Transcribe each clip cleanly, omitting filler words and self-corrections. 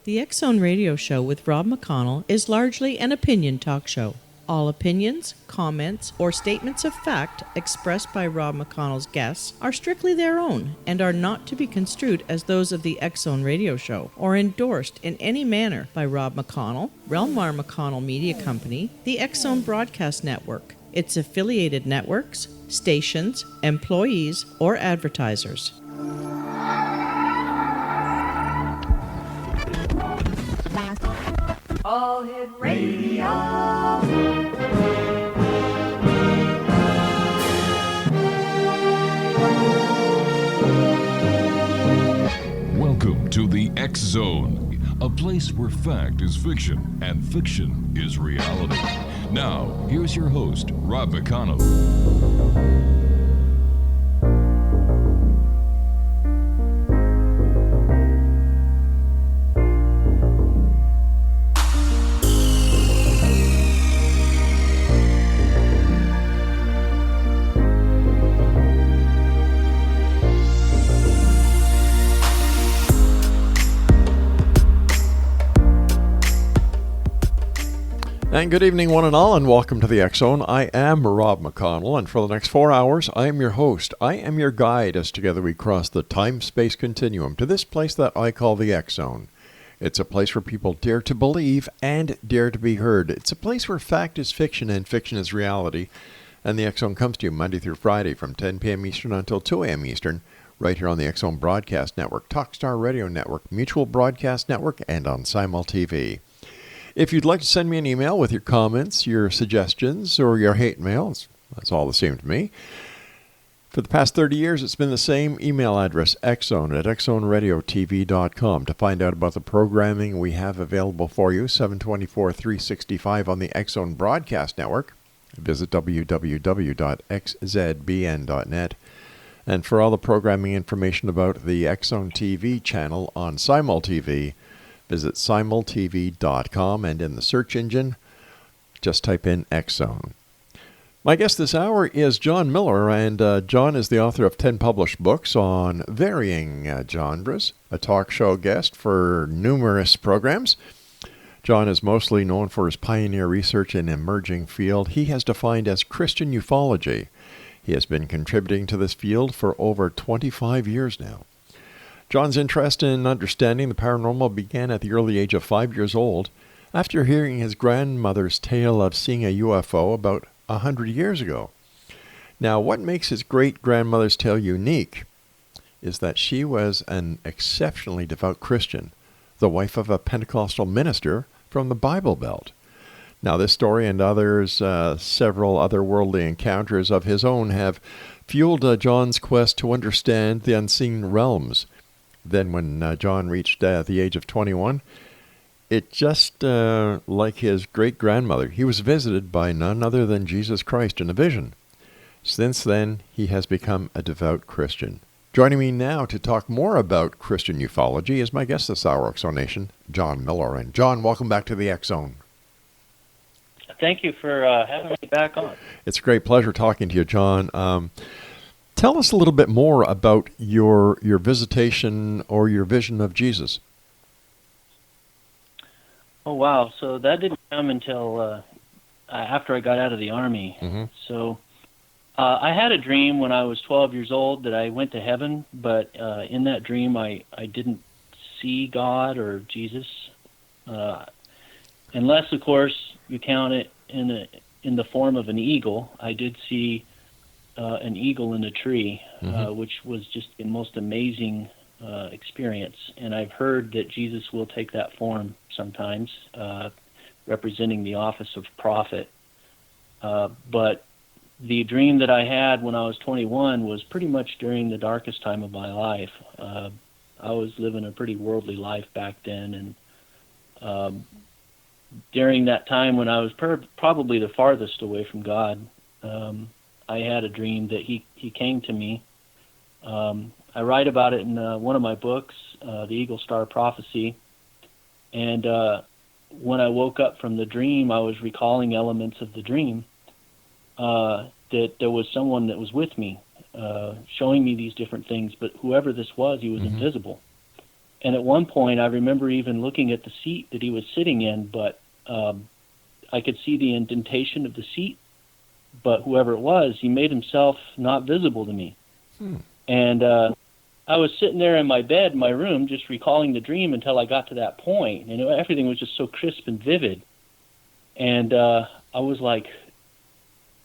The X Zone Radio Show with Rob McConnell is largely an opinion talk show. All opinions, comments, or statements of fact expressed by Rob McConnell's guests are strictly their own and are not to be construed as those of the X Zone Radio Show or endorsed in any manner by Rob McConnell, Relmar McConnell Media Company, the X Zone Broadcast Network, its affiliated networks, stations, employees, or advertisers. All Hit Radio. Welcome to the X Zone, a place where fact is fiction and fiction is reality. Now, here's your host, Rob McConnell. And good evening, one and all, and welcome to the X Zone. I am Rob McConnell, and for the next 4 hours, I am your host. I am your guide as together we cross the time-space continuum to this place that I call the X Zone. It's a place where people dare to believe and dare to be heard. It's a place where fact is fiction and fiction is reality. And the X Zone comes to you Monday through Friday from 10 p.m. Eastern until 2 a.m. Eastern, right here on the X Zone Broadcast Network, Talkstar Radio Network, Mutual Broadcast Network, and on Simul TV. If you'd like to send me an email with your comments, your suggestions, or your hate mail, that's all the same to me. For the past 30 years, it's been the same email address, xzone@xzoneradiotv.com. To find out about the programming we have available for you, 724-365 on the X Zone Broadcast Network, visit www.xzbn.net. And for all the programming information about the X Zone TV channel on Simul TV, visit simultv.com, and in the search engine, just type in X Zone. My guest this hour is John MILOR, and John is the author of 10 published books on varying genres, a talk show guest for numerous programs. John is mostly known for his pioneer research in an emerging field he has defined as Christian ufology. He has been contributing to this field for over 25 years now. John's interest in understanding the paranormal began at the early age of 5 years old after hearing his grandmother's tale of seeing a UFO about 100 years ago. Now, what makes his great-grandmother's tale unique is that she was an exceptionally devout Christian, the wife of a Pentecostal minister from the Bible Belt. Now, this story and others, several otherworldly encounters of his own have fueled John's quest to understand the unseen realms. Then when John reached the age of 21, it just like his great-grandmother, he was visited by none other than Jesus Christ in a vision. Since then, he has become a devout Christian. Joining me now to talk more about Christian ufology is my guest this hour, X Zone Nation, John MILOR. And John, welcome back to the X Zone. Thank you for having me back on. It's a great pleasure talking to you, John. Tell us a little bit more about your visitation or your vision of Jesus. Oh, wow. So that didn't come until after I got out of the Army. Mm-hmm. So I had a dream when I was 12 years old that I went to heaven, but in that dream I didn't see God or Jesus, unless, of course, you count it in the form of an eagle. I did see an eagle in a tree, which was just the most amazing experience. And I've heard that Jesus will take that form sometimes, representing the office of prophet. But the dream that I had when I was 21 was pretty much during the darkest time of my life. I was living a pretty worldly life back then, and during that time when I was probably the farthest away from God, I had a dream that he came to me. I write about it in one of my books, The Eagle Star Prophecy. And when I woke up from the dream, I was recalling elements of the dream, that there was someone that was with me, showing me these different things. But whoever this was, he was invisible. And at one point, I remember even looking at the seat that he was sitting in, but I could see the indentation of the seat. But whoever it was, he made himself not visible to me. And I was sitting there in my bed in my room just recalling the dream until I got to that point. And everything was just so crisp and vivid. And I was like,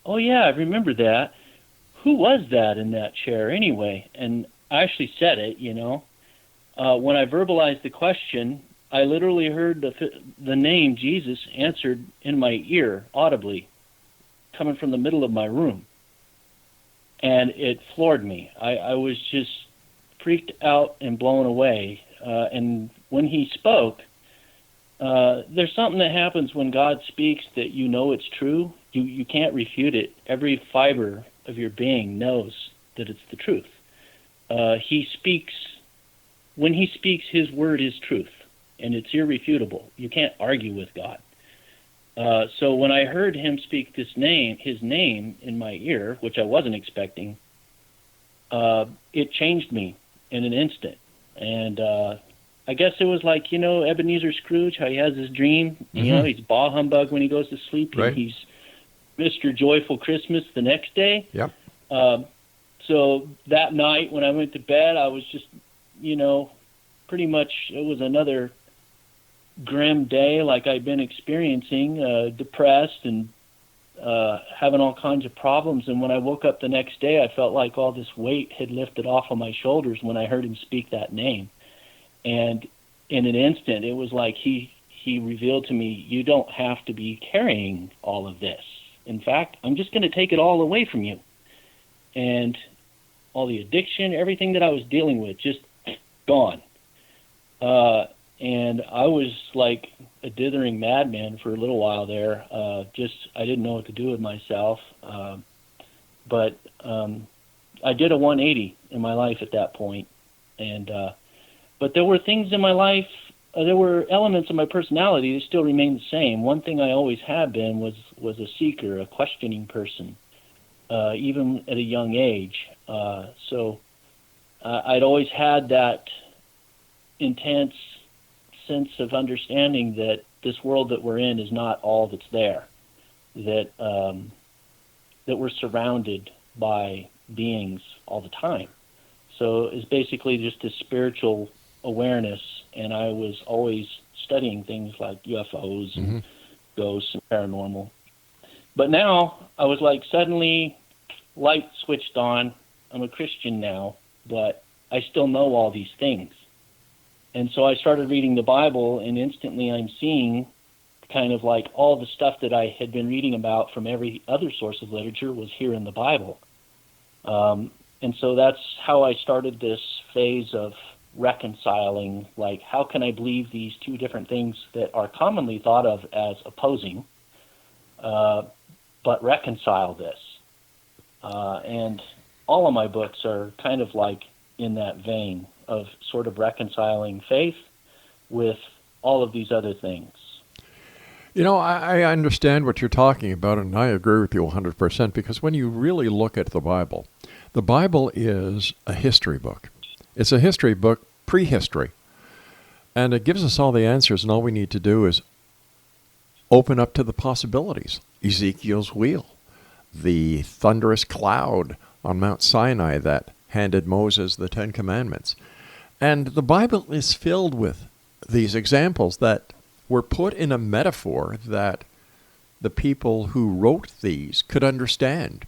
oh, yeah, I remember that. Who was that in that chair anyway? And I actually said it, When I verbalized the question, I literally heard the name Jesus answered in my ear audibly, coming from the middle of my room. And it floored me. I was just freaked out and blown away. And when he spoke, there's something that happens when God speaks that it's true. You can't refute it. Every fiber of your being knows that it's the truth. He speaks. When he speaks, his word is truth, and it's irrefutable. You can't argue with God. So when I heard him speak his name in my ear, which I wasn't expecting, it changed me in an instant. And I guess it was like, Ebenezer Scrooge, how he has his dream. He's bah humbug when he goes to sleep, right. And he's Mr. Joyful Christmas the next day. Yep. So that night when I went to bed, I was just, pretty much, it was another grim day like I'd been experiencing, depressed and having all kinds of problems. And when I woke up the next day, I felt like all this weight had lifted off of my shoulders when I heard him speak that name. And in an instant, it was like he revealed to me, you don't have to be carrying all of this. In fact, I'm just going to take it all away from you. And all the addiction, everything that I was dealing with, just gone. And I was like a dithering madman for a little while there. I didn't know what to do with myself. But I did a 180 in my life at that point. But there were things in my life, there were elements of my personality that still remained the same. One thing I always have been was a seeker, a questioning person, even at a young age. So I'd always had that intense sense of understanding that this world that we're in is not all that's there, that we're surrounded by beings all the time. So it's basically just a spiritual awareness, and I was always studying things like UFOs and ghosts and paranormal. But now I was like, suddenly light switched on. I'm a Christian now, but I still know all these things. And so I started reading the Bible, and instantly I'm seeing kind of like all the stuff that I had been reading about from every other source of literature was here in the Bible. And so that's how I started this phase of reconciling, like, how can I believe these two different things that are commonly thought of as opposing, but reconcile this? And all of my books are kind of like in that vein of sort of reconciling faith with all of these other things. I understand what you're talking about, and I agree with you 100%, because when you really look at the Bible is a history book. It's a history book, prehistory. And it gives us all the answers, and all we need to do is open up to the possibilities. Ezekiel's wheel, the thunderous cloud on Mount Sinai that handed Moses the Ten Commandments. And the Bible is filled with these examples that were put in a metaphor that the people who wrote these could understand.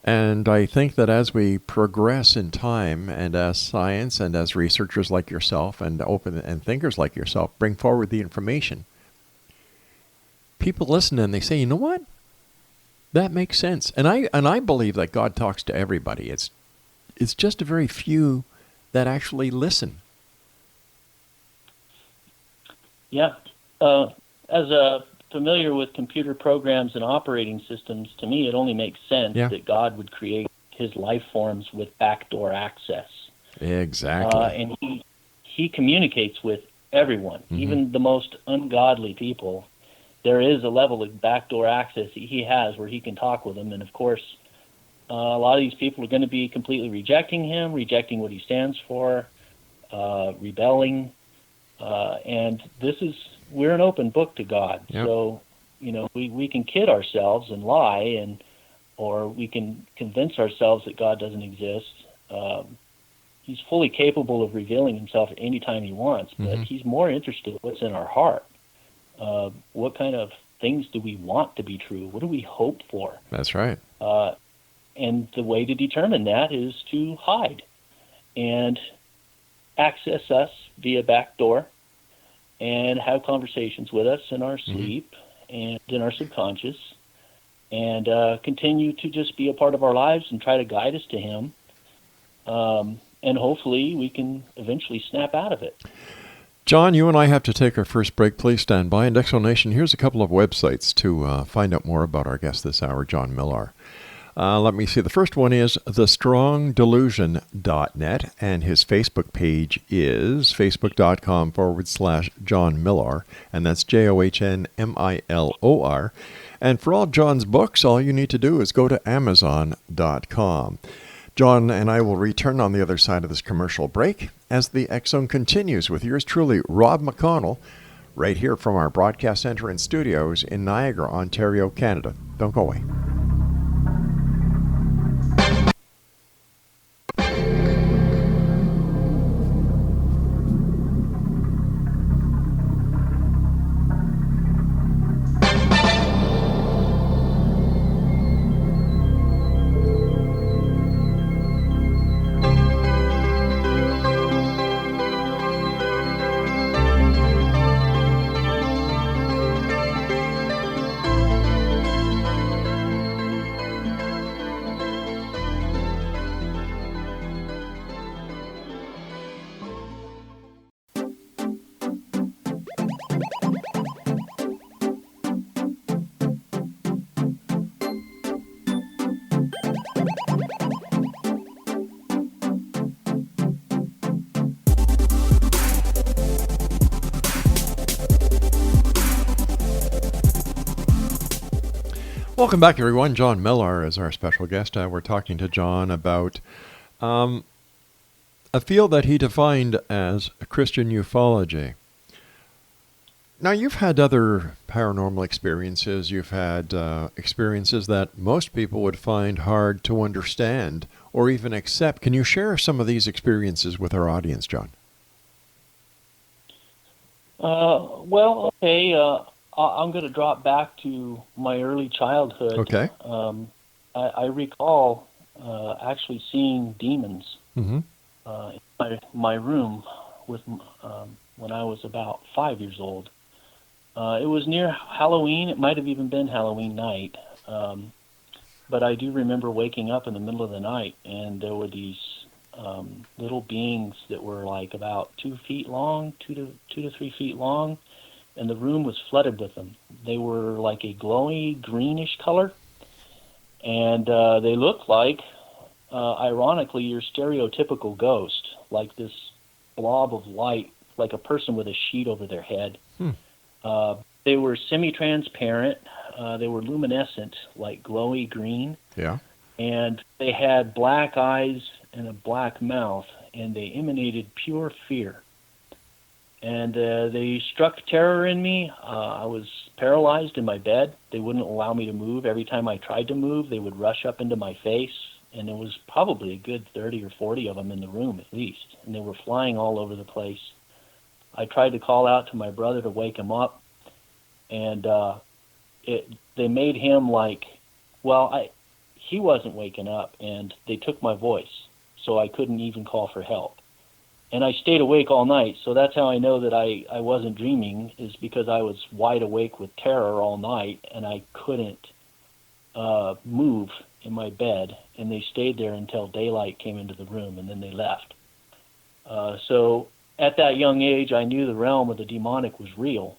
And I think that as we progress in time, and as science and as researchers like yourself and thinkers like yourself bring forward the information, people listen and they say, you know what? That makes sense. And I believe that God talks to everybody. It's just a very few that actually listen. Yeah. As a familiar with computer programs and operating systems, to me it only makes sense that God would create his life forms with backdoor access. Exactly. And he communicates with everyone, even the most ungodly people. There is a level of backdoor access that he has where he can talk with them. And of course, a lot of these people are going to be completely rejecting him, rejecting what he stands for. rebelling, and we're an open book to God. Yep. So, we can kid ourselves and lie, or we can convince ourselves that God doesn't exist. He's fully capable of revealing himself at any time he wants, but he's more interested in what's in our heart. What kind of things do we want to be true? What do we hope for? That's right. And the way to determine that is to hide and access us via back door and have conversations with us in our sleep and in our subconscious, and continue to just be a part of our lives and try to guide us to him. And hopefully we can eventually snap out of it. John, you and I have to take our first break. Please stand by. And Exonation, here's a couple of websites to find out more about our guest this hour, John MILOR. Let me see. The first one is thestrongdelusion.net, and his Facebook page is facebook.com/John MILOR, and that's JOHNMILOR. And for all John's books, all you need to do is go to Amazon.com. John and I will return on the other side of this commercial break as the X Zone continues with yours truly, Rob McConnell, right here from our broadcast center and studios in Niagara, Ontario, Canada. Don't go away. Welcome back, everyone. John MILOR is our special guest. We're talking to John about a field that he defined as Christian ufology. Now, you've had other paranormal experiences. You've had experiences that most people would find hard to understand or even accept. Can you share some of these experiences with our audience, John? Well, okay. I'm going to drop back to my early childhood. Okay. I recall actually seeing demons in my room when I was about 5 years old. It was near Halloween. It might have even been Halloween night. But I do remember waking up in the middle of the night, and there were these little beings that were like about 2 feet long, 2 to 3 feet long, and the room was flooded with them. They were like a glowy greenish color, and they looked like, ironically, your stereotypical ghost, like this blob of light, like a person with a sheet over their head. They were semi-transparent. They were luminescent, like glowy green. Yeah. And they had black eyes and a black mouth, and they emanated pure fear. And they struck terror in me. I was paralyzed in my bed. They wouldn't allow me to move. Every time I tried to move, they would rush up into my face. And there was probably a good 30 or 40 of them in the room at least. And they were flying all over the place. I tried to call out to my brother to wake him up. And they made him like, he wasn't waking up. And they took my voice. So I couldn't even call for help. And I stayed awake all night, so that's how I know that I wasn't dreaming, is because I was wide awake with terror all night, and I couldn't move in my bed, and they stayed there until daylight came into the room, and then they left. So at that young age, I knew the realm of the demonic was real.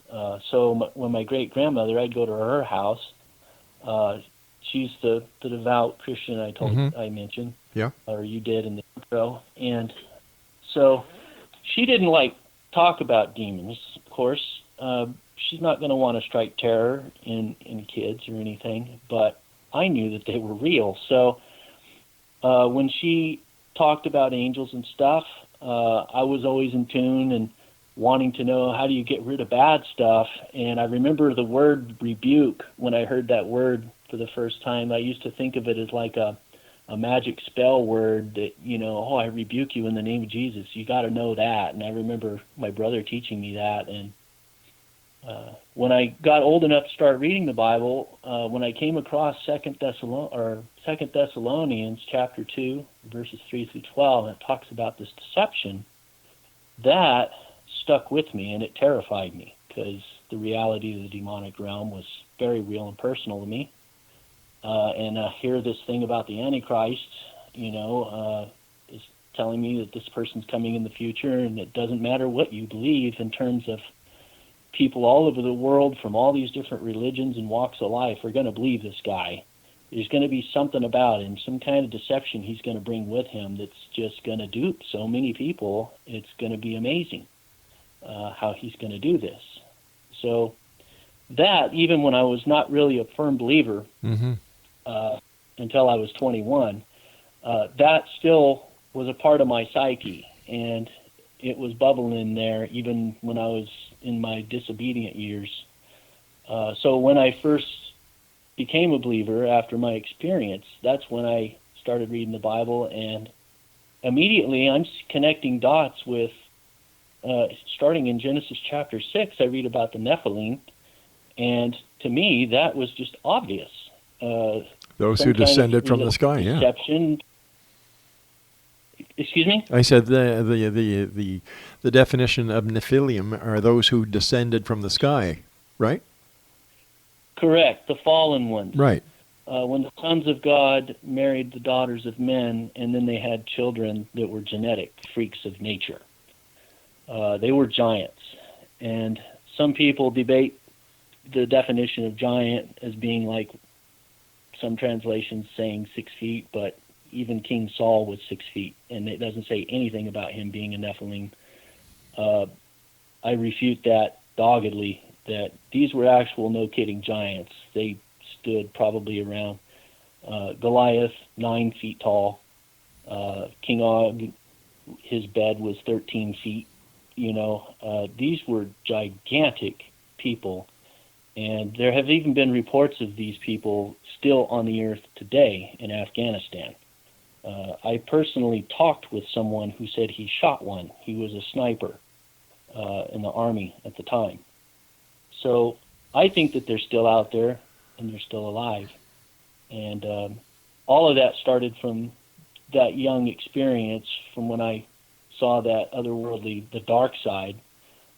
So when my great-grandmother, I'd go to her house. She's the devout Christian I mentioned, Yeah. or you did in the intro, and so she didn't talk about demons, of course. She's not going to want to strike terror in kids or anything, but I knew that they were real. So when she talked about angels and stuff, I was always in tune and wanting to know, how do you get rid of bad stuff? And I remember the word rebuke. When I heard that word for the first time, I used to think of it as like a magic spell word that, oh, I rebuke you in the name of Jesus. You got to know that. And I remember my brother teaching me that. And when I got old enough to start reading the Bible, when I came across Second Thessalonians chapter 2, verses 3 through 12, and it talks about this deception, that stuck with me, and it terrified me, because the reality of the demonic realm was very real and personal to me. And I hear this thing about the Antichrist, is telling me that this person's coming in the future, and it doesn't matter what you believe in terms of people all over the world from all these different religions and walks of life are going to believe this guy. There's going to be something about him, some kind of deception he's going to bring with him that's just going to dupe so many people. It's going to be amazing how he's going to do this. So that, even when I was not really a firm believer until I was 21, that still was a part of my psyche, and it was bubbling in there even when I was in my disobedient years. So when I first became a believer after my experience, that's when I started reading the Bible, and immediately I'm connecting dots with, starting in Genesis chapter 6, I read about the Nephilim, and to me that was just obvious. Those who descended from the sky, deception. Excuse me? I said the definition of Nephilim are those who descended from the sky, right? Correct, the fallen ones. Right. When the sons of God married the daughters of men, and then they had children that were genetic freaks of nature. They were giants. And some people debate the definition of giant as being like some translations saying 6 feet, but even King Saul was 6 feet, and it doesn't say anything about him being a Nephilim. I refute that doggedly, that these were actual, no-kidding giants. They stood probably around Goliath, 9 feet tall. King Og, his bed was 13 feet. These were gigantic people, and there have even been reports of these people still on the earth today in Afghanistan. I personally talked with someone who said he shot one. He was a sniper in the Army at the time. So I think that they're still out there and they're still alive. And all of that started from that young experience, from when I saw that otherworldly, the dark side.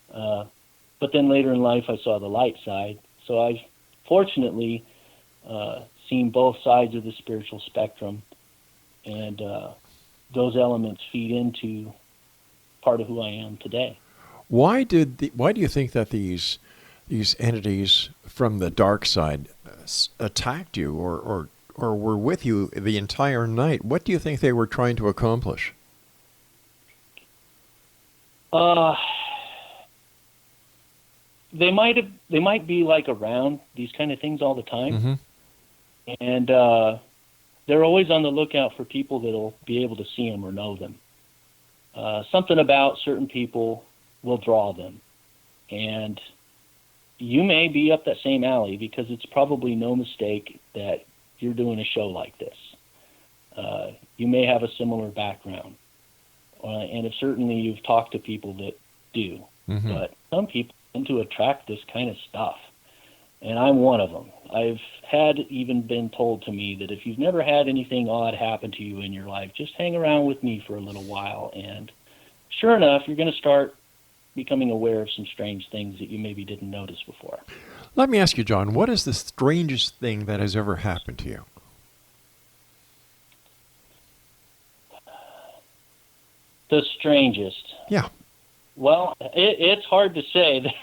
But then later in life I saw the light side. So I've fortunately seen both sides of the spiritual spectrum. And those elements feed into part of who I am today. Why do you think that these entities from the dark side attacked you, or were with you the entire night? What do you think they were trying to accomplish? They might be like around these kind of things all the time, and they're always on the lookout for people that'll be able to see them or know them. Something about certain people will draw them. And you may be up that same alley, because it's probably no mistake that you're doing a show like this. You may have a similar background. And if certainly you've talked to people that do. But some people tend to attract this kind of stuff. And I'm one of them. I've had even been told to me that if you've never had anything odd happen to you in your life, just hang around with me for a little while. And sure enough, you're going to start becoming aware of some strange things that you maybe didn't notice before. Let me ask you, John, what is the strangest thing that has ever happened to you? The strangest? Yeah. Well, it's hard to say.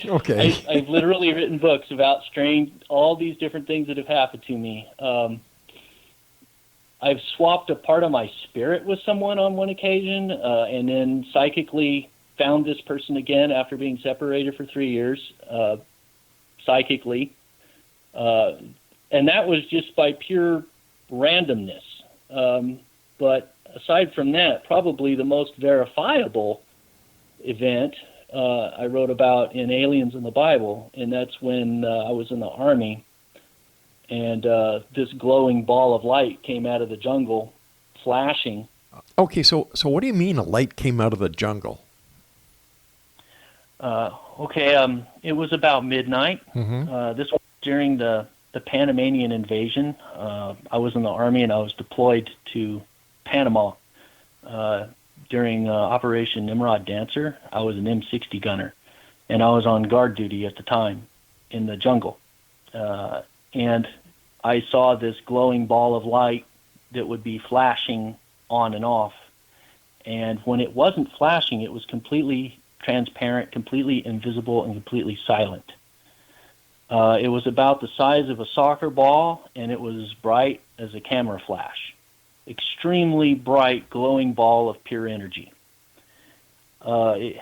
Okay. I've literally written books about all these different things that have happened to me. I've swapped a part of my spirit with someone on one occasion, and then psychically found this person again after being separated for 3 years, psychically. And that was just by pure randomness. But aside from that, probably the most verifiable event I wrote about in Aliens in the Bible, and that's when I was in the Army, and this glowing ball of light came out of the jungle, flashing. Okay, so what do you mean a light came out of the jungle? It was about midnight. This was during the Panamanian invasion. I was in the Army, and I was deployed to Panama during Operation Nimrod Dancer. I was an M60 gunner, and I was on guard duty at the time in the jungle. And I saw this glowing ball of light that would be flashing on and off. And when it wasn't flashing, it was completely transparent, completely invisible, and completely silent. It was about the size of a soccer ball, and it was bright as a camera flash. Extremely bright, glowing ball of pure energy. I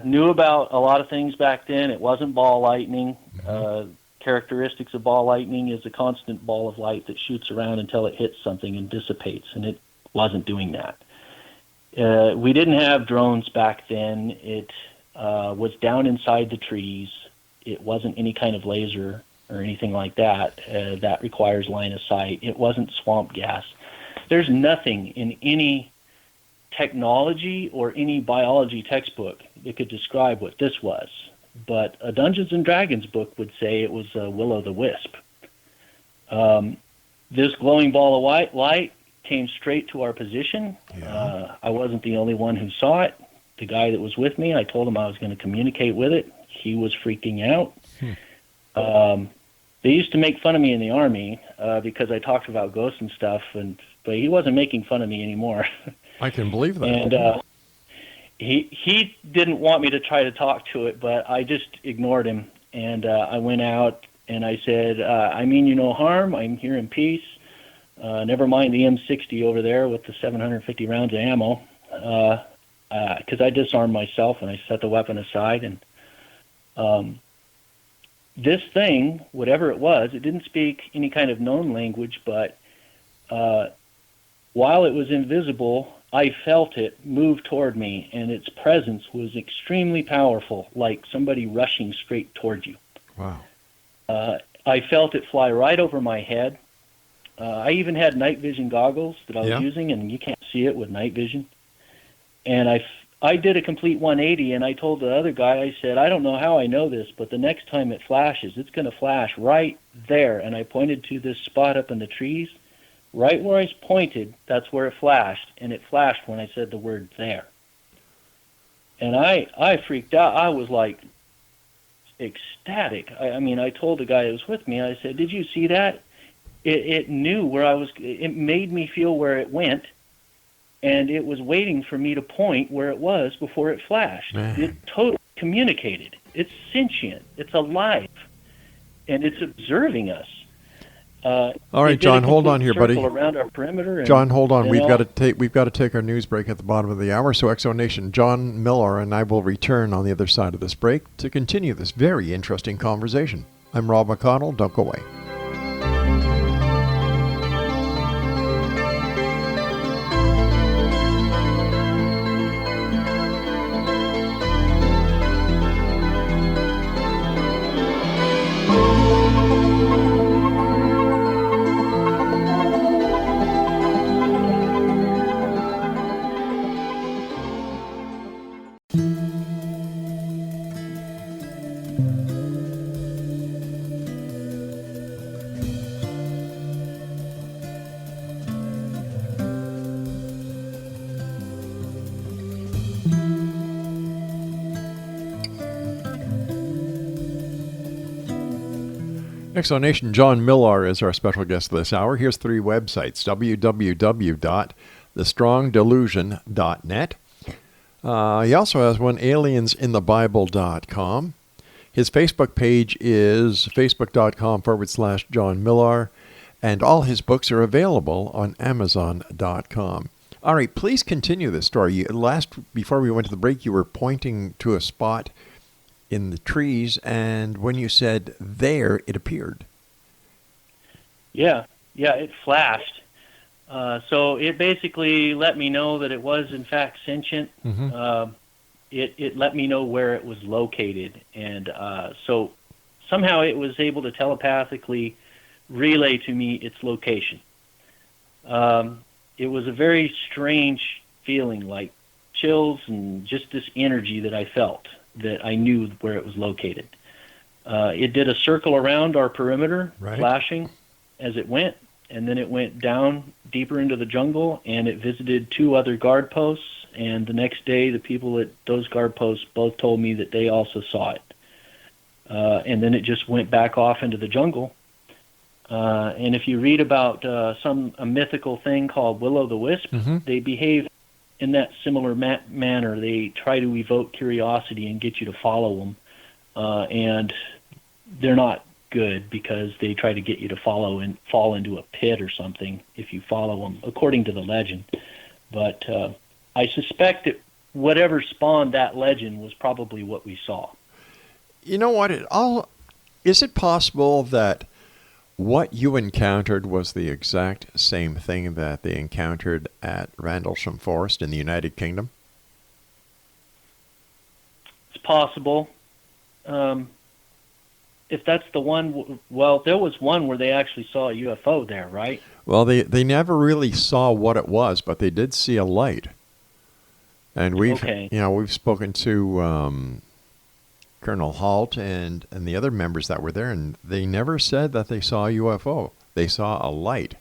knew about a lot of things back then. It wasn't ball lightning. Characteristics of ball lightning is a constant ball of light that shoots around until it hits something and dissipates, and it wasn't doing that. We didn't have drones back then. It was down inside the trees. It wasn't any kind of laser or anything like that. That requires line of sight. It wasn't swamp gas. There's nothing in any technology or any biology textbook that could describe what this was. But a Dungeons and Dragons book would say it was a will-o'-the-wisp. This glowing ball of white light came straight to our position. Yeah. I wasn't the only one who saw it. The guy that was with me, I told him I was going to communicate with it. He was freaking out. They used to make fun of me in the Army because I talked about ghosts and stuff, but he wasn't making fun of me anymore. I can believe that. And he didn't want me to try to talk to it, but I just ignored him. And I went out and I said, I mean you no harm. I'm here in peace. Never mind the M60 over there with the 750 rounds of ammo. Because I disarmed myself and I set the weapon aside. And this thing, whatever it was, it didn't speak any kind of known language, but while it was invisible, I felt it move toward me, and its presence was extremely powerful, like somebody rushing straight toward you. Wow. I felt it fly right over my head. I even had night vision goggles that I was using, and you can't see it with night vision. And I did a complete 180, and I told the other guy, I said, I don't know how I know this, but the next time it flashes, it's going to flash right there. And I pointed to this spot up in the trees. Right where I pointed, that's where it flashed, and it flashed when I said the word there. And I freaked out. I was like ecstatic. I mean, I told the guy that was with me, I said, did you see that? It knew where I was. It made me feel where it went, and it was waiting for me to point where it was before it flashed. Man. It totally communicated. It's sentient. It's alive, and it's observing us. All right, John, hold on here, buddy. Around our perimeter. And, John, hold on. We've got to take our news break at the bottom of the hour. So, Exo Nation, John MILOR and I will return on the other side of this break to continue this very interesting conversation. I'm Rob McConnell. Don't go away. Exo Nation, John MILOR is our special guest this hour. Here's 3 websites: www.thestrongdelusion.net. He also has one, aliensinthebible.com. His Facebook page is facebook.com/John MILOR, and all his books are available on Amazon.com. All right, please continue this story. Before we went to the break, you were pointing to a spot in the trees, and when you said there, it appeared. Yeah, it flashed. So it basically let me know that it was, in fact, sentient. It let me know where it was located. And so somehow it was able to telepathically relay to me its location. It was a very strange feeling, like chills and just this energy that I felt, that I knew where it was located. It did a circle around our perimeter, flashing as it went, and then it went down deeper into the jungle, and it visited 2 other guard posts, and the next day the people at those guard posts both told me that they also saw it. And then it just went back off into the jungle. And if you read about a mythical thing called Will-o'-the-Wisp, they behave in that similar manner. They try to evoke curiosity and get you to follow them. And they're not good because they try to get you to follow and fall into a pit or something if you follow them, according to the legend. But I suspect that whatever spawned that legend was probably what we saw. You know what? Is it possible that what you encountered was the exact same thing that they encountered at Rendlesham Forest in the United Kingdom? It's possible. If that's the one, well, there was one where they actually saw a UFO there, right? Well, they never really saw what it was, but they did see a light. And we've spoken to Colonel Halt and the other members that were there, and they never said that they saw a UFO. They saw a light.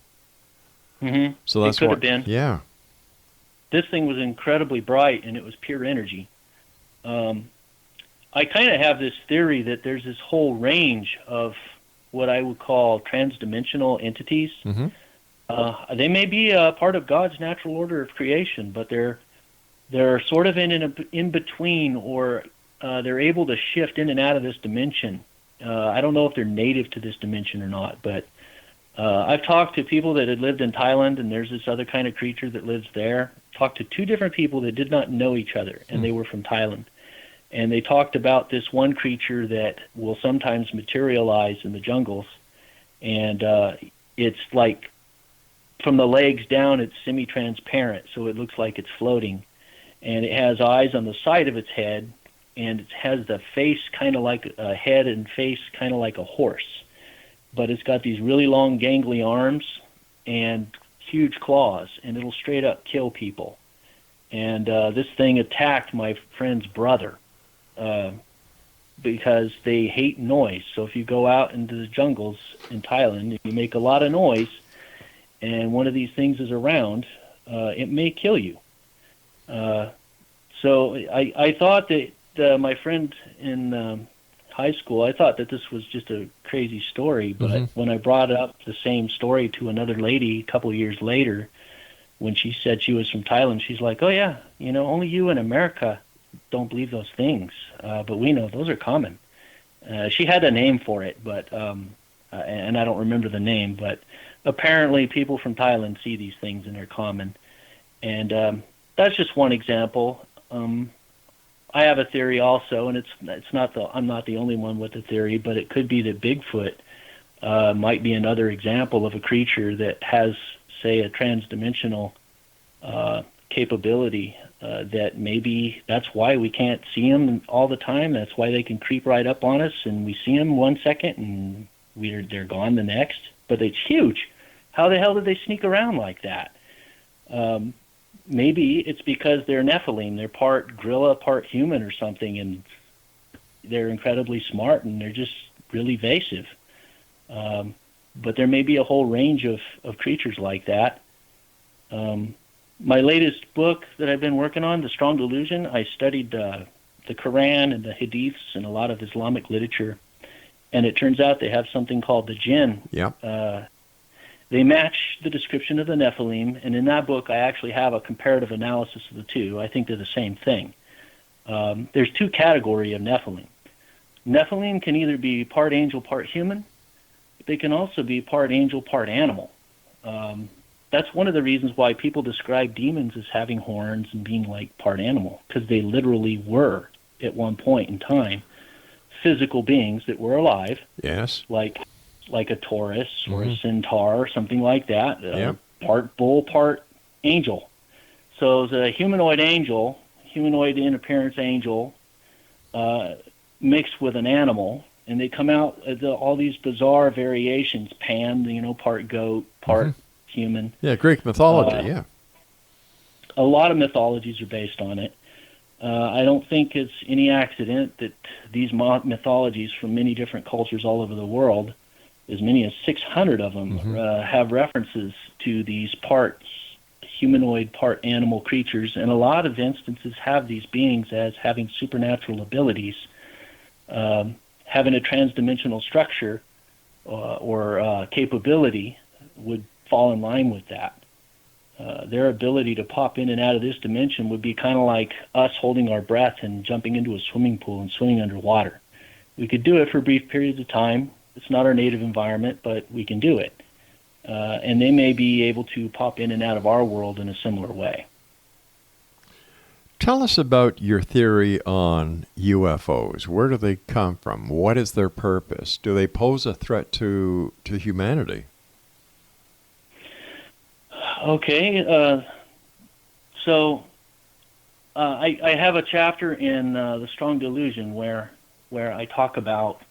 So that's it could have been. Yeah. This thing was incredibly bright, and it was pure energy. I kind of have this theory that there's this whole range of what I would call transdimensional entities. They may be a part of God's natural order of creation, but they're sort of in between, or they're able to shift in and out of this dimension. I don't know if they're native to this dimension or not, but I've talked to people that had lived in Thailand, and there's this other kind of creature that lives there. Talked to 2 different people that did not know each other, and they were from Thailand. And they talked about this one creature that will sometimes materialize in the jungles. And it's like, from the legs down, it's semi-transparent, so it looks like it's floating. And it has eyes on the side of its head, and it has the face kind of like a head and face kind of like a horse. But it's got these really long, gangly arms and huge claws, and it'll straight up kill people. And this thing attacked my friend's brother. Because they hate noise. So if you go out into the jungles in Thailand, you make a lot of noise, and one of these things is around, it may kill you. So I thought that my friend in high school, I thought that this was just a crazy story, but when I brought up the same story to another lady a couple of years later, when she said she was from Thailand, she's like, oh yeah, only you in America don't believe those things, but we know those are common. She had a name for it, but and I don't remember the name, but apparently people from Thailand see these things and they're common. And that's just one example. I have a theory also, and I'm not the only one with the theory, but it could be that Bigfoot might be another example of a creature that has, say, a transdimensional capability. That maybe that's why we can't see them all the time. That's why they can creep right up on us, and we see them 1 second, and they're gone the next. But it's huge. How the hell did they sneak around like that? Maybe it's because they're Nephilim. They're part gorilla, part human or something, and they're incredibly smart, and they're just really evasive. But there may be a whole range of creatures like that. My latest book that I've been working on, The Strong Delusion, I studied the Quran and the Hadiths and a lot of Islamic literature, and it turns out they have something called the jinn. Yeah. They match the description of the Nephilim, and in that book I actually have a comparative analysis of the two. I think they're the same thing. There's 2 categories of Nephilim. Nephilim can either be part angel, part human, but they can also be part angel, part animal. That's one of the reasons why people describe demons as having horns and being like part animal, because they literally were, at one point in time, physical beings that were alive. Yes. Like a Taurus or a centaur or something like that. part bull, part angel. So it's a humanoid angel, humanoid in appearance angel, mixed with an animal, and they come out all these bizarre variations. Pan, part goat, part human. Yeah, Greek mythology. Yeah. A lot of mythologies are based on it. I don't think it's any accident that these mythologies from many different cultures all over the world, as many as 600 of them, have references to these part humanoid, part animal creatures, and a lot of instances have these beings as having supernatural abilities, having a transdimensional structure or capability would fall in line with that. Their ability to pop in and out of this dimension would be kind of like us holding our breath and jumping into a swimming pool and swimming underwater. We could do it for brief periods of time. It's not our native environment, but we can do it. And they may be able to pop in and out of our world in a similar way. Tell us about your theory on UFOs. Where do they come from? What is their purpose? Do they pose a threat to humanity? Okay, so I have a chapter in The Strong Delusion where I talk about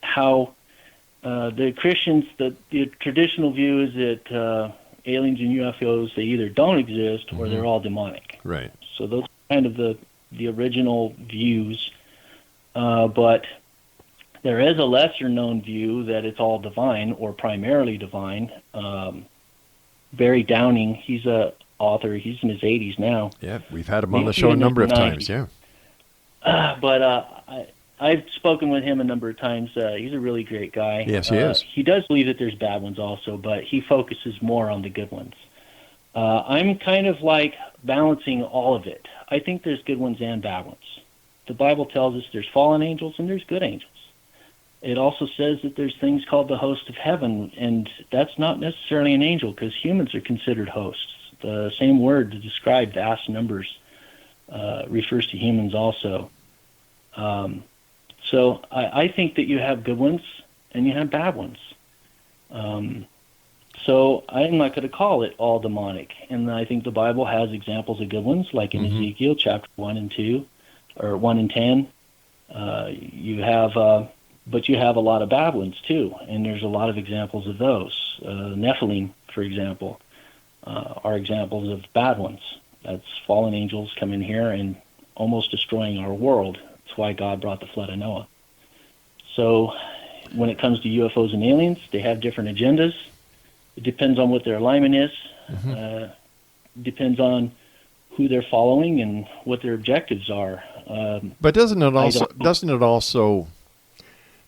how the Christians, the traditional view is that aliens and UFOs, they either don't exist or they're all demonic. Right. So those are kind of the original views, but there is a lesser-known view that it's all divine or primarily divine. Barry Downing, he's a author. He's in his 80s now. Yeah, we've had him on the show a number of times, yeah. But I've spoken with him a number of times. He's a really great guy. Yes, he is. He does believe that there's bad ones also, but he focuses more on the good ones. I'm kind of like balancing all of it. I think there's good ones and bad ones. The Bible tells us there's fallen angels and there's good angels. It also says that there's things called the host of heaven, and that's not necessarily an angel because humans are considered hosts. The same word to describe vast numbers refers to humans also. So I think that you have good ones and you have bad ones. So I'm not going to call it all demonic. And I think the Bible has examples of good ones, like in Ezekiel chapter 1 and 2, or 1 and 10. But you have a lot of bad ones too, and there's a lot of examples of those. Nephilim, for example, are examples of bad ones. That's fallen angels coming here and almost destroying our world. That's why God brought the flood of Noah. So when it comes to UFOs and aliens, they have different agendas. It depends on what their alignment is. Depends on who they're following and what their objectives are. But doesn't it also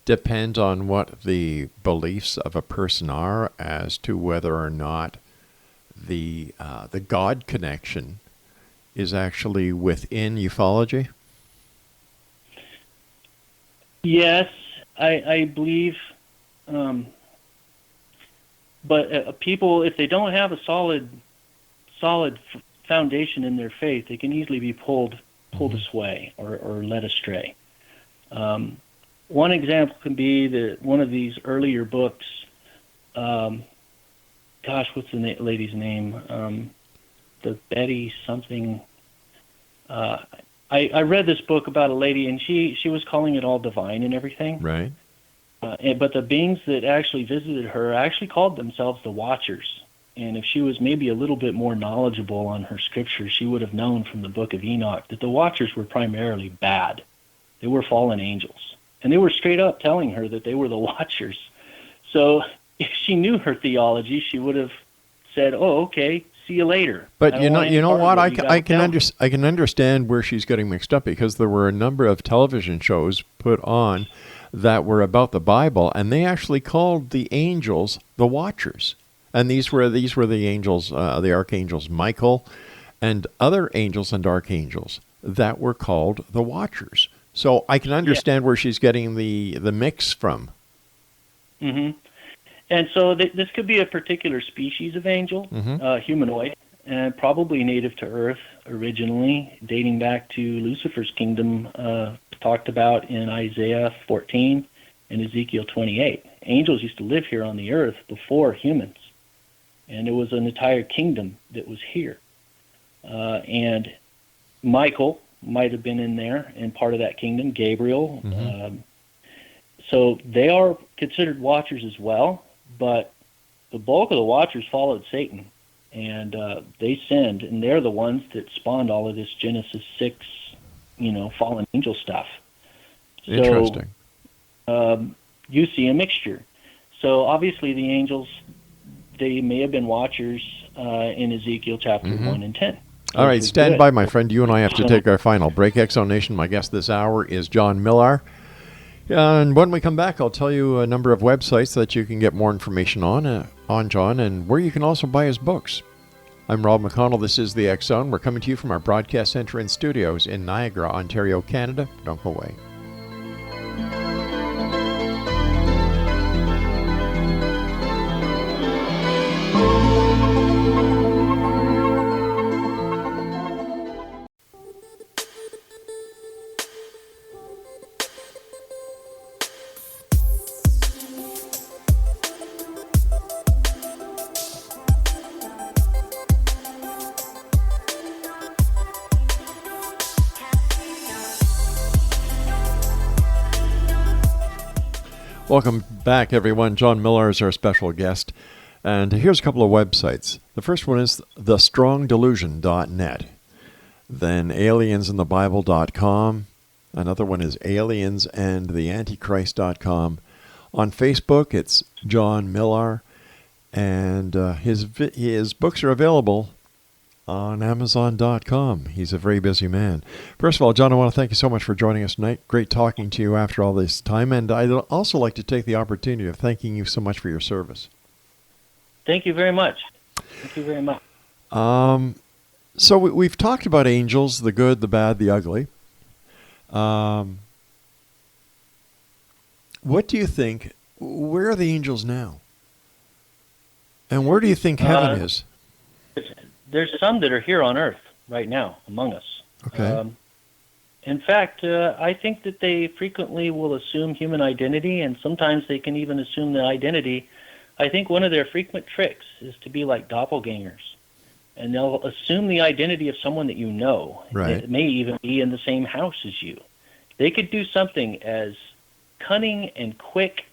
depend on what the beliefs of a person are as to whether or not the God connection is actually within ufology? Yes, I believe, but people, if they don't have a solid foundation in their faith, they can easily be pulled astray or led astray. One example can be that one of these earlier books, what's the lady's name? The Betty something. I read this book about a lady, and she was calling it all divine and everything. Right. But the beings that actually visited her actually called themselves the Watchers. And if she was maybe a little bit more knowledgeable on her scriptures, she would have known from the book of Enoch that the Watchers were primarily bad. They were fallen angels. And they were straight up telling her that they were the Watchers. So if she knew her theology, she would have said, "Oh, okay, see you later." But you know what? I can understand where she's getting mixed up, because there were a number of television shows put on that were about the Bible, and they actually called the angels the Watchers. And these were the angels, the archangels Michael, and other angels and archangels that were called the Watchers. So I can understand where she's getting the mix from. Mm-hmm. And so this could be a particular species of angel, humanoid, and probably native to Earth originally, dating back to Lucifer's kingdom, talked about in Isaiah 14 and Ezekiel 28. angels used to live here on the earth before humans, and it was an entire kingdom that was here. And Michael might have been in there and part of that kingdom, Gabriel. So they are considered watchers as well, but the bulk of the watchers followed Satan, and they sinned, and they're the ones that spawned all of this Genesis 6, fallen angel stuff. Interesting. So you see a mixture. So obviously the angels, they may have been watchers in Ezekiel chapter 1 and 10. All right, stand by, my friend. You and I have to take our final break. Exo Nation, my guest this hour is John MILOR. And when we come back, I'll tell you a number of websites that you can get more information on John, and where you can also buy his books. I'm Rob McConnell. This is the X Zone. We're coming to you from our broadcast center and studios in Niagara, Ontario, Canada. Don't go away. Welcome back, everyone. John MILOR is our special guest. And here's a couple of websites. The first one is thestrongdelusion.net. Then aliensinthebible.com. Another one is aliensandtheantichrist.com. On Facebook, it's John MILOR. And his books are available on Amazon.com. He's a very busy man. First of all, John, I want to thank you so much for joining us tonight. Great talking to you after all this time. And I'd also like to take the opportunity of thanking you so much for your service. Thank you very much. Thank you very much. So we've talked about angels, the good, the bad, the ugly. What do you think? Where are the angels now? And where do you think heaven is? There's some that are here on Earth right now among us. Okay. In fact, I think that they frequently will assume human identity, and sometimes they can even assume the identity. I think one of their frequent tricks is to be like doppelgangers, and they'll assume the identity of someone that you know. Right. It may even be in the same house as you. They could do something as cunning and quick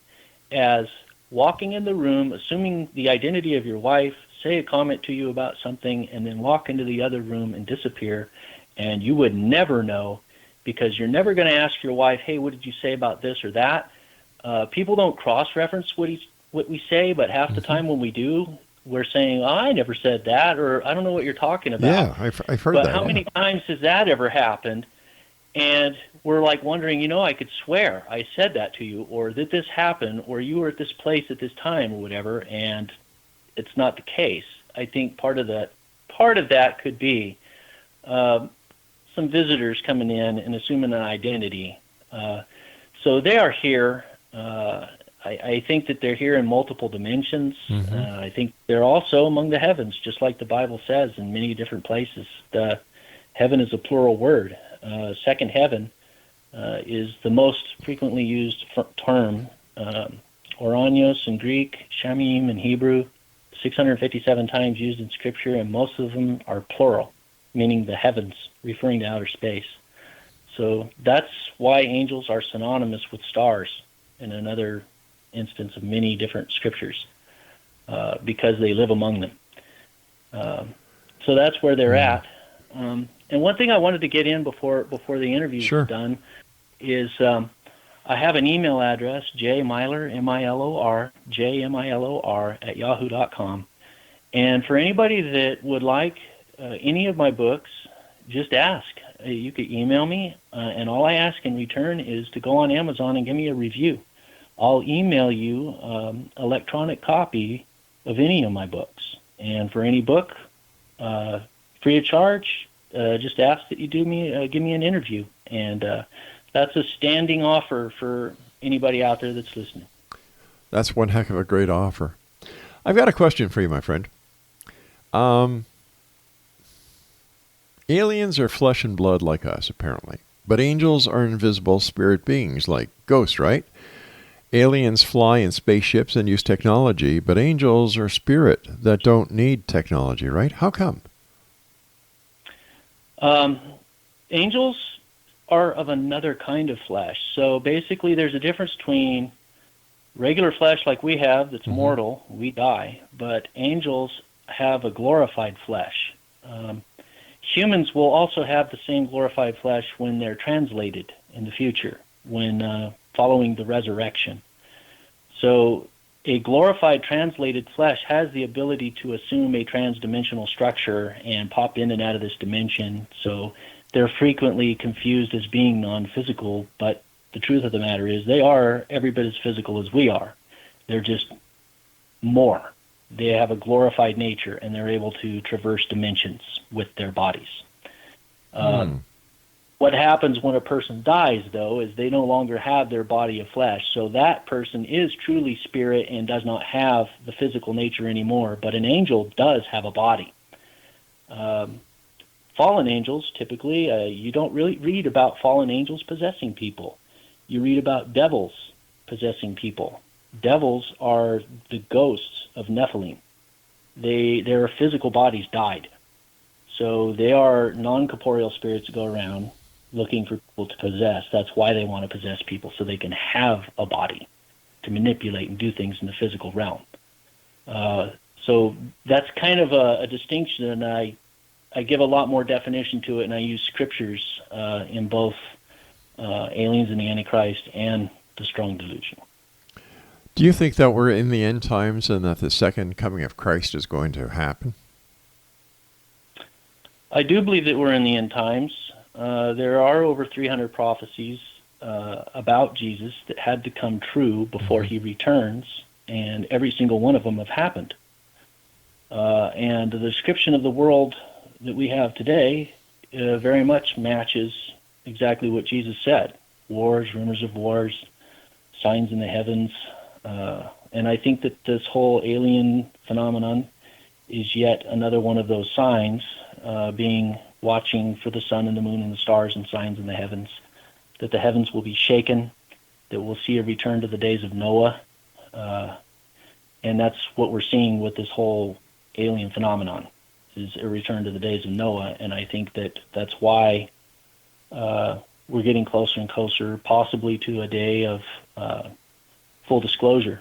as walking in the room, assuming the identity of your wife, say a comment to you about something, and then walk into the other room and disappear, and you would never know, because you're never going to ask your wife, hey, what did you say about this or that? People don't cross-reference what we say, but half the time when we do, we're saying, oh, I never said that, or I don't know what you're talking about. Yeah, I've heard that. But how many times has that ever happened? And we're like wondering, I could swear I said that to you, or that this happened, or you were at this place at this time, or whatever, and it's not the case. I think part of that could be some visitors coming in and assuming an identity. So they are here. I think that they're here in multiple dimensions. I think they're also among the heavens, just like the Bible says in many different places. Heaven is a plural word. Second heaven is the most frequently used term. Oranios in Greek, Shamim in Hebrew, 657 times used in Scripture, and most of them are plural, meaning the heavens, referring to outer space. So that's why angels are synonymous with stars in another instance of many different Scriptures, because they live among them. So that's where they're at. And one thing I wanted to get in before the interview is done is I have an email address, jmilor, M-I-L-O-R, jmilor @yahoo.com. And for anybody that would like any of my books, just ask. You could email me, and all I ask in return is to go on Amazon and give me a review. I'll email you electronic copy of any of my books. And for any book, free of charge, just ask that you give me an interview. And that's a standing offer for anybody out there that's listening. That's one heck of a great offer. I've got a question for you, my friend. Aliens are flesh and blood like us, apparently. But angels are invisible spirit beings like ghosts, right? aliens fly in spaceships and use technology, but angels are spirit that don't need technology, right? How come? Angels are of another kind of flesh. So basically there's a difference between regular flesh like we have that's mortal, we die, but angels have a glorified flesh. Humans will also have the same glorified flesh when they're translated in the future, when following the resurrection. So a glorified translated flesh has the ability to assume a transdimensional structure and pop in and out of this dimension. So they're frequently confused as being non-physical, but the truth of the matter is they are every bit as physical as we are. They're just more. They have a glorified nature, and they're able to traverse dimensions with their bodies. What happens when a person dies, though, is they no longer have their body of flesh. So that person is truly spirit and does not have the physical nature anymore. But an angel does have a body. Fallen angels, typically, you don't really read about fallen angels possessing people. You read about devils possessing people. Devils are the ghosts of Nephilim. Their physical bodies died. So they are non-corporeal spirits that go around looking for people to possess. That's why they want to possess people, so they can have a body to manipulate and do things in the physical realm. So that's kind of a distinction, and I give a lot more definition to it, and I use scriptures in both Aliens and the Antichrist and the Strong Delusion. Do you think that we're in the end times and that the second coming of Christ is going to happen? I do believe that we're in the end times. There are over 300 prophecies about Jesus that had to come true before he returns, and every single one of them have happened. And the description of the world that we have today very much matches exactly what Jesus said. Wars, rumors of wars, signs in the heavens. And I think that this whole alien phenomenon is yet another one of those signs, being watching for the sun and the moon and the stars and signs in the heavens, that the heavens will be shaken, that we'll see a return to the days of Noah. And that's what we're seeing with this whole alien phenomenon, is a return to the days of Noah. And I think that that's why we're getting closer and closer, possibly to a day of full disclosure,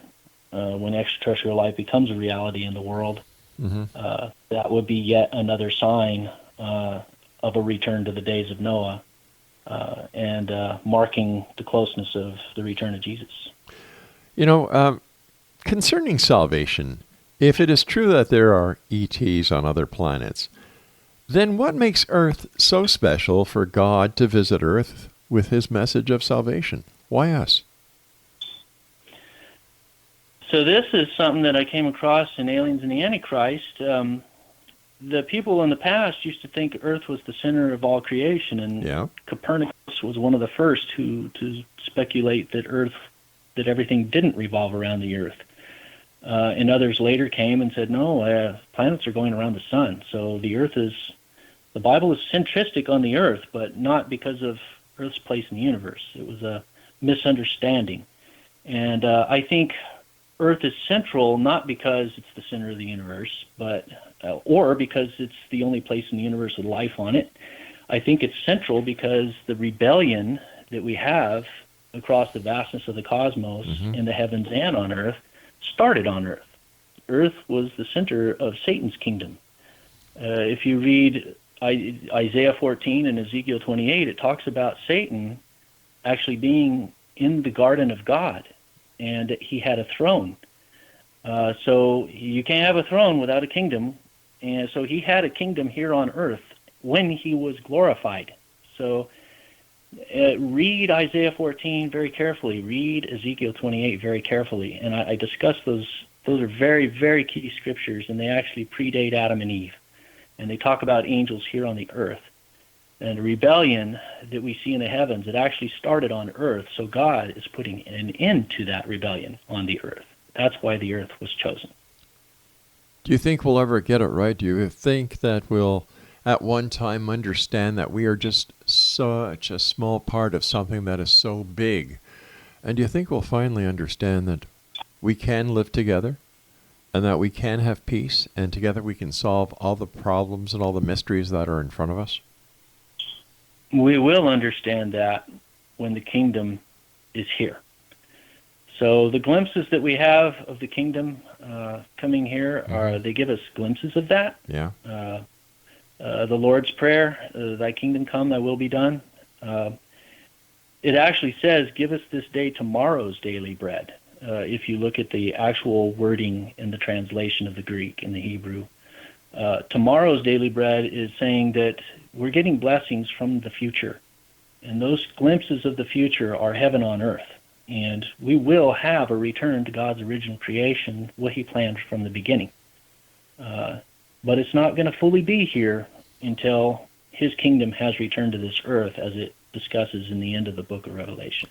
when extraterrestrial life becomes a reality in the world. That would be yet another sign of a return to the days of Noah, and marking the closeness of the return of Jesus. You know, concerning salvation, if it is true that there are ETs on other planets, then what makes Earth so special for God to visit Earth with his message of salvation? Why us? So this is something that I came across in Aliens and the Antichrist. The people in the past used to think Earth was the center of all creation, and Copernicus was one of the first to speculate that everything didn't revolve around the Earth. And others later came and said, no, planets are going around the sun. So the Bible is centristic on the Earth, but not because of Earth's place in the universe. It was a misunderstanding. And I think Earth is central not because it's the center of the universe, but or because it's the only place in the universe with life on it. I think it's central because the rebellion that we have across the vastness of the cosmos in the heavens and on Earth started on Earth. Earth was the center of Satan's kingdom. If you read Isaiah 14 and Ezekiel 28, it talks about Satan actually being in the garden of God, and he had a throne. So you can't have a throne without a kingdom, and so he had a kingdom here on Earth when he was glorified. So read Isaiah 14 very carefully. Read Ezekiel 28 very carefully. And I discuss those. Those are very, very key scriptures, and they actually predate Adam and Eve. And they talk about angels here on the earth. And the rebellion that we see in the heavens, it actually started on earth. So God is putting an end to that rebellion on the earth. That's why the earth was chosen. Do you think we'll ever get it right? Do you think that we'll at one time understand that we are just such a small part of something that is so big And do you think we'll finally understand that we can live together and that we can have peace and together we can solve all the problems and all the mysteries that are in front of us? We will understand that when the kingdom is here. So the glimpses that we have of the kingdom coming here they give us glimpses of that. Yeah. The Lord's Prayer, thy kingdom come, thy will be done. It actually says, give us this day tomorrow's daily bread. If you look at the actual wording in the translation of the Greek and the Hebrew, tomorrow's daily bread is saying that we're getting blessings from the future. And those glimpses of the future are heaven on earth. And we will have a return to God's original creation, what he planned from the beginning. But it's not going to fully be here until his kingdom has returned to this earth, as it discusses in the end of the book of Revelation.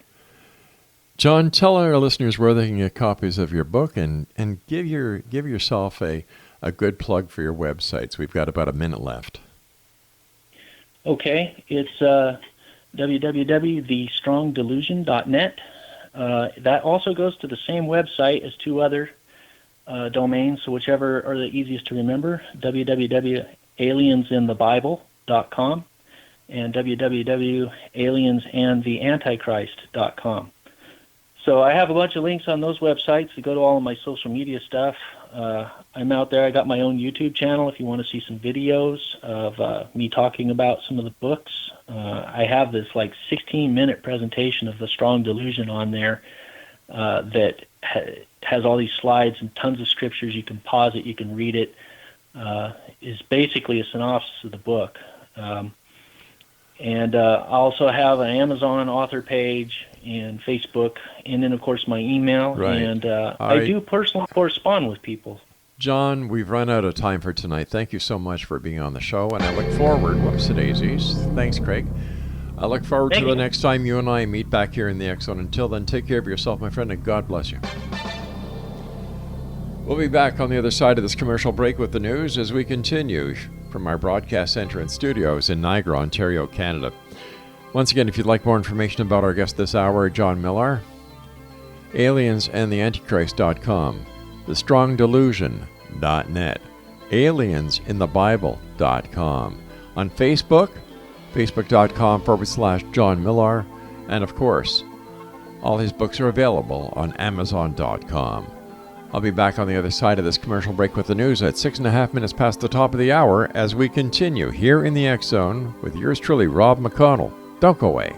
John, tell our listeners where they can get copies of your book, and give yourself a good plug for your websites. We've got about a minute left. Okay, it's www.thestrongdelusion.net. That also goes to the same website as two other domains, so whichever are the easiest to remember, www.aliensinthebible.com and www.aliensandtheantichrist.com. So I have a bunch of links on those websites to go to all of my social media stuff. I'm out there. I got my own YouTube channel if you want to see some videos of me talking about some of the books. I have this 16-minute presentation of The Strong Delusion on there that has all these slides and tons of scriptures. You can pause it, you can read it. Is basically a synopsis of the book. And I also have an Amazon author page and Facebook, and then, of course, my email. Right. And I do personally correspond with people. John, we've run out of time for tonight. Thank you so much for being on the show, and I look forward, whoopsie-daisies. Thanks, Craig. I look forward to the next time you and I meet back here in the X Zone. Until then, take care of yourself, my friend, and God bless you. We'll be back on the other side of this commercial break with the news as we continue from our broadcast center and studios in Niagara, Ontario, Canada. Once again, if you'd like more information about our guest this hour, John MILOR, aliensandtheantichrist.com, thestrongdelusion.net, aliensinthebible.com, on Facebook, facebook.com/John MILOR, and of course, all his books are available on Amazon.com. I'll be back on the other side of this commercial break with the news at 6.5 minutes past the top of the hour as we continue here in the X Zone with yours truly, Rob McConnell. Don't go away.